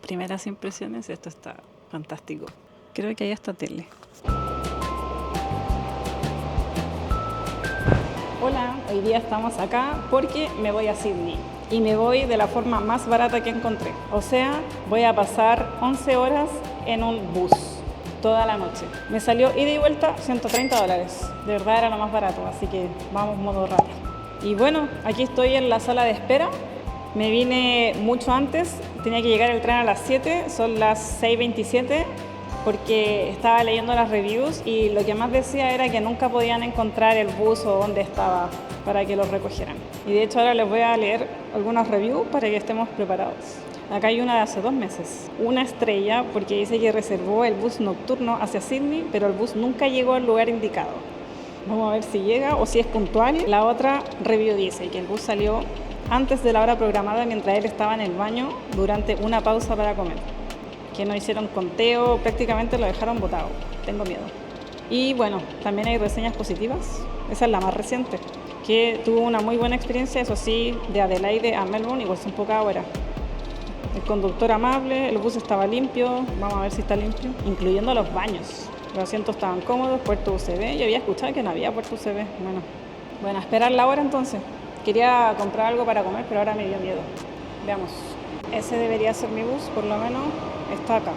Primeras impresiones, esto está fantástico. Creo que hay hasta tele. Hola, hoy día estamos acá porque me voy a Sydney y me voy de la forma más barata que encontré. O sea, voy a pasar 11 horas en un bus toda la noche. Me salió ida y vuelta $130. De verdad era lo más barato, así que vamos modo rápido. Y bueno, aquí estoy en la sala de espera. Me vine mucho antes, tenía que llegar el tren a las 7, son las 6:27, porque estaba leyendo las reviews y lo que más decía era que nunca podían encontrar el bus o dónde estaba para que lo recogieran. Y de hecho ahora les voy a leer algunas reviews para que estemos preparados. Acá hay una de hace 2 meses. Una estrella porque dice que reservó el bus nocturno hacia Sydney, pero el bus nunca llegó al lugar indicado. Vamos a ver si llega o si es puntual. La otra review dice que el bus salió antes de la hora programada mientras él estaba en el baño durante una pausa para comer. Que no hicieron conteo, prácticamente lo dejaron botado. Tengo miedo. Y bueno, también hay reseñas positivas. Esa es la más reciente, que tuvo una muy buena experiencia, eso sí, de Adelaide a Melbourne, igual son pocas horas. El conductor amable, el bus estaba limpio, vamos a ver si está limpio, incluyendo los baños. Los asientos estaban cómodos, puerto USB. Yo había escuchado que no había puerto USB. Bueno, a esperar la hora entonces. Quería comprar algo para comer, pero ahora me dio miedo. Veamos. Ese debería ser mi bus, por lo menos está acá.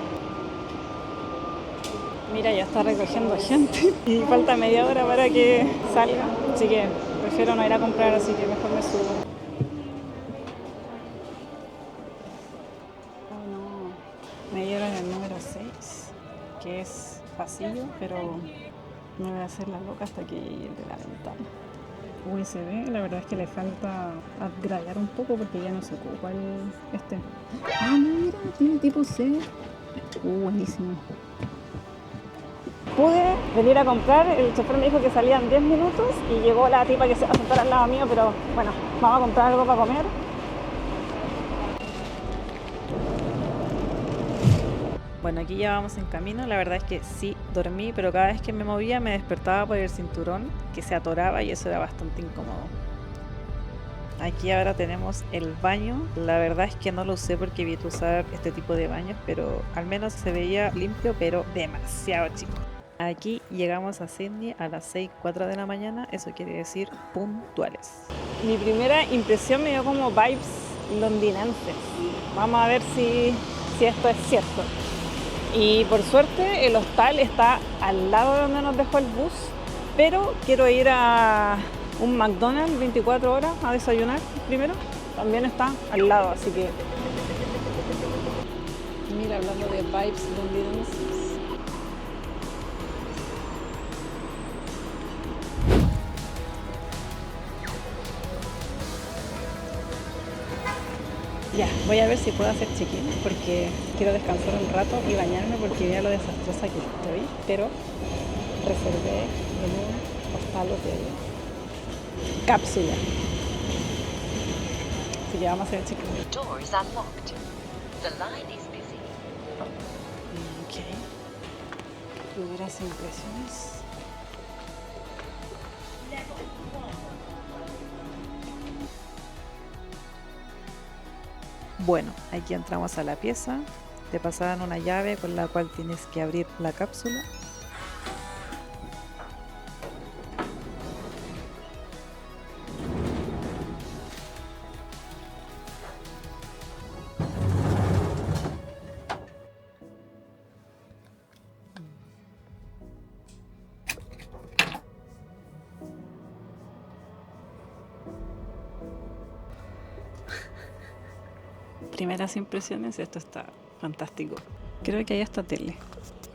Mira, ya está recogiendo gente y falta media hora para que salga. Así que prefiero no ir a comprar, así que mejor me subo. Oh no, me dieron el número 6, que es pasillo, pero me voy a hacer la loca hasta que llegue el de la ventana. USB, la verdad es que le falta upgradear un poco porque ya no se ocupa este. Ah, mira, tiene tipo C. Buenísimo. Pude venir a comprar, el chofer me dijo que salían 10 minutos y llegó la tipa que se va a sentar al lado mío, pero bueno, vamos a comprar algo para comer. Bueno, aquí ya vamos en camino. La verdad es que sí, dormí, pero cada vez que me movía me despertaba por el cinturón que se atoraba y eso era bastante incómodo. Aquí ahora tenemos el baño. La verdad es que no lo usé porque evito usar este tipo de baños, pero al menos se veía limpio, pero demasiado chico. Aquí llegamos a Sydney a las 6:04 de la mañana, eso quiere decir puntuales. Mi primera impresión me dio como vibes londinenses. Vamos a ver si esto es cierto. Y por suerte el hostal está al lado de donde nos dejó el bus, pero quiero ir a un McDonald's 24 horas a desayunar primero. También está al lado, así que... Mira, hablando de vibes londinenses. Ya, voy a ver si puedo hacer check-in porque quiero descansar un rato y bañarme porque ya lo desastrosa que estoy, pero reservé en un hostal hotel cápsula. Así que vamos a hacer check-in. The door is unlocked. The line is busy. Ok. Primeras impresiones. Bueno, aquí entramos a la pieza, te pasaban una llave con la cual tienes que abrir la cápsula. Primeras impresiones, esto está fantástico. Creo que hay hasta tele.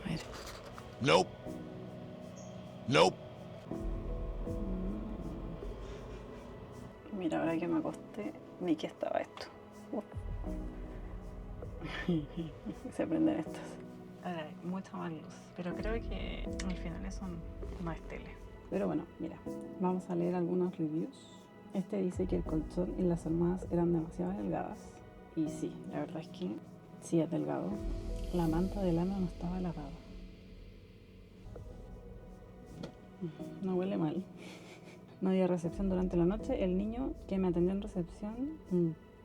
A ver. Nope. Nope. Mira, ahora que me acosté, vi que estaba esto. Se prenden estas. Ahora hay mucha más luz, pero creo que al final eso no es tele. Pero bueno, mira, vamos a leer algunos reviews. Este dice que el colchón y las almohadas eran demasiado delgadas. Y sí, la verdad es que sí es delgado. La manta de lana no estaba lavada. No huele mal. No había recepción durante la noche. El niño que me atendió en recepción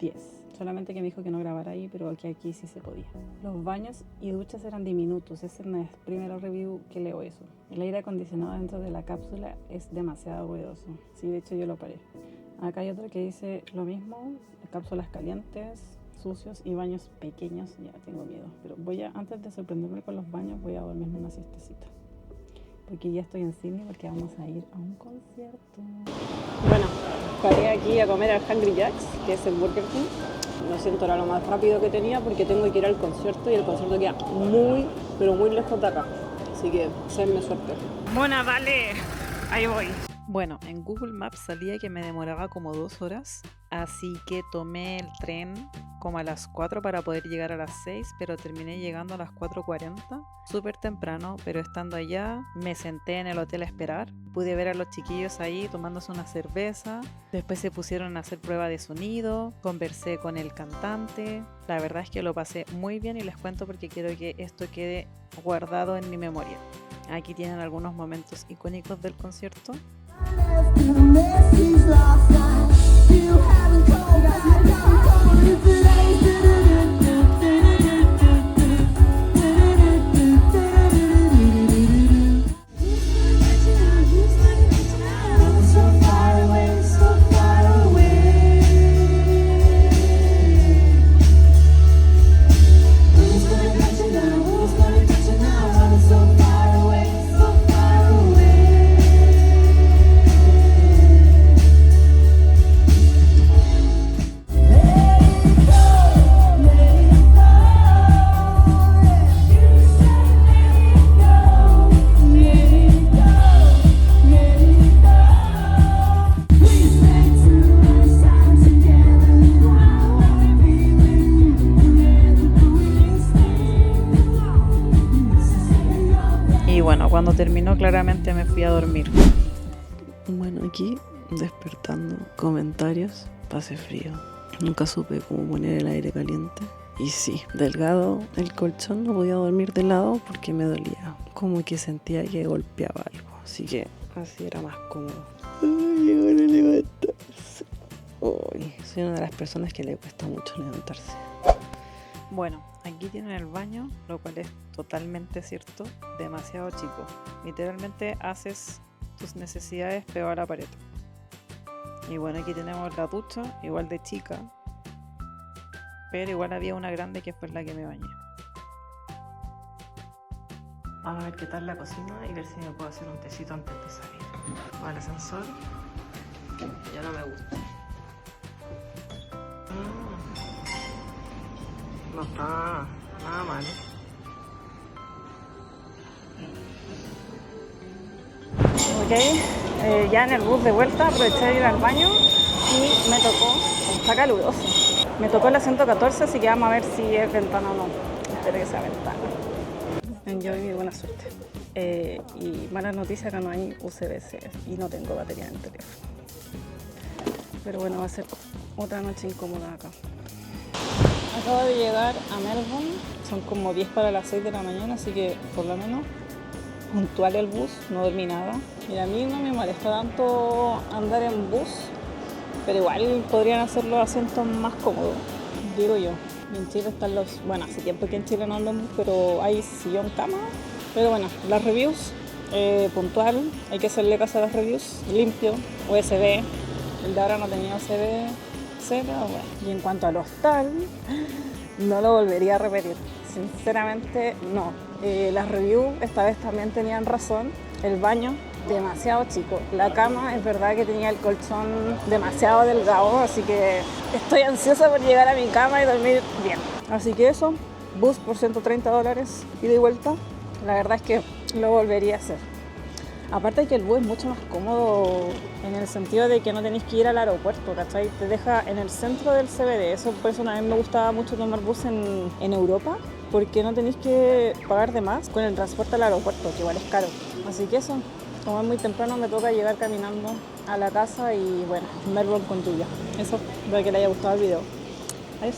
10. Solamente que me dijo que no grabara ahí, pero que aquí sí se podía. Los baños y duchas eran diminutos. Ese no es el primer review que leo eso. El aire acondicionado dentro de la cápsula es demasiado ruidoso. Sí, de hecho yo lo paré. Acá hay otro que dice lo mismo. Cápsulas calientes, sucios y baños pequeños. Ya tengo miedo. Pero antes de sorprenderme con los baños, voy a dormirme una siestecita. Porque ya estoy en Sydney porque vamos a ir a un concierto. Bueno, paré aquí a comer al Hungry Jack's, que es el Burger King. Lo siento, era lo más rápido que tenía porque tengo que ir al concierto y el concierto queda muy, pero muy lejos de acá. Así que, séanme suerte. Mona, vale, ahí voy. Bueno, en Google Maps salía que me demoraba como 2 horas, así que tomé el tren como a las 4 para poder llegar a las 6, pero terminé llegando a las 4:40, súper temprano, pero estando allá me senté en el hotel a esperar. Pude ver a los chiquillos ahí tomándose una cerveza, después se pusieron a hacer prueba de sonido, conversé con el cantante, la verdad es que lo pasé muy bien y les cuento porque quiero que esto quede guardado en mi memoria. Aquí tienen algunos momentos icónicos del concierto. Y bueno, cuando terminó claramente me fui a dormir. Bueno, aquí despertando comentarios, pasé frío. Nunca supe cómo poner el aire caliente. Y sí, delgado el colchón, no podía dormir de lado porque me dolía. Como que sentía que golpeaba algo. Así que así era más cómodo. Ay, llegó a levantarse. Uy, soy una de las personas que le cuesta mucho levantarse. Bueno, aquí tienen el baño, lo cual es totalmente cierto, demasiado chico. Literalmente haces tus necesidades pegado a la pared. Y bueno, aquí tenemos la ducha, igual de chica, pero igual había una grande que fue la que me bañé. Vamos a ver qué tal la cocina y ver si me puedo hacer un tecito antes de salir. Al ascensor, ya no me gusta. No está nada mal. Ok, ya en el bus de vuelta aproveché de ir al baño y me tocó, está caluroso, me tocó la 114, así que vamos a ver si es ventana o no. Espero que sea ventana. Enjoy mi buena suerte. Y mala noticia que no hay USB-C y no tengo batería en el teléfono. Pero bueno, va a ser otra noche incómoda acá. Acabo de llegar a Melbourne, son como 10 para las 6 de la mañana, así que por lo menos puntual el bus, no dormí nada. Mira, a mí no me molesta tanto andar en bus, pero igual podrían hacer los asientos más cómodos, digo yo. Y en Chile están bueno, hace tiempo que en Chile no ando en bus, pero hay sillón cama. Pero bueno, las reviews, puntual, hay que hacerle caso a las reviews, limpio, USB, el de ahora no tenía USB. Pero bueno. Y en cuanto al hostal, no lo volvería a repetir. Sinceramente, no. Las reviews esta vez también tenían razón. El baño, demasiado chico. La cama, es verdad que tenía el colchón demasiado delgado, así que estoy ansiosa por llegar a mi cama y dormir bien. Así que eso, bus por $130, ida y vuelta. La verdad es que lo volvería a hacer. Aparte que el bus es mucho más cómodo en el sentido de que no tenéis que ir al aeropuerto, ¿cachai? Te deja en el centro del CBD. Eso por eso también me gustaba mucho tomar bus en Europa, porque no tenéis que pagar de más con el transporte al aeropuerto, que igual es caro. Así que eso, como es muy temprano, me toca llegar caminando a la casa y bueno, Melbourne con lluvia. Eso, espero que les haya gustado el video. Adiós.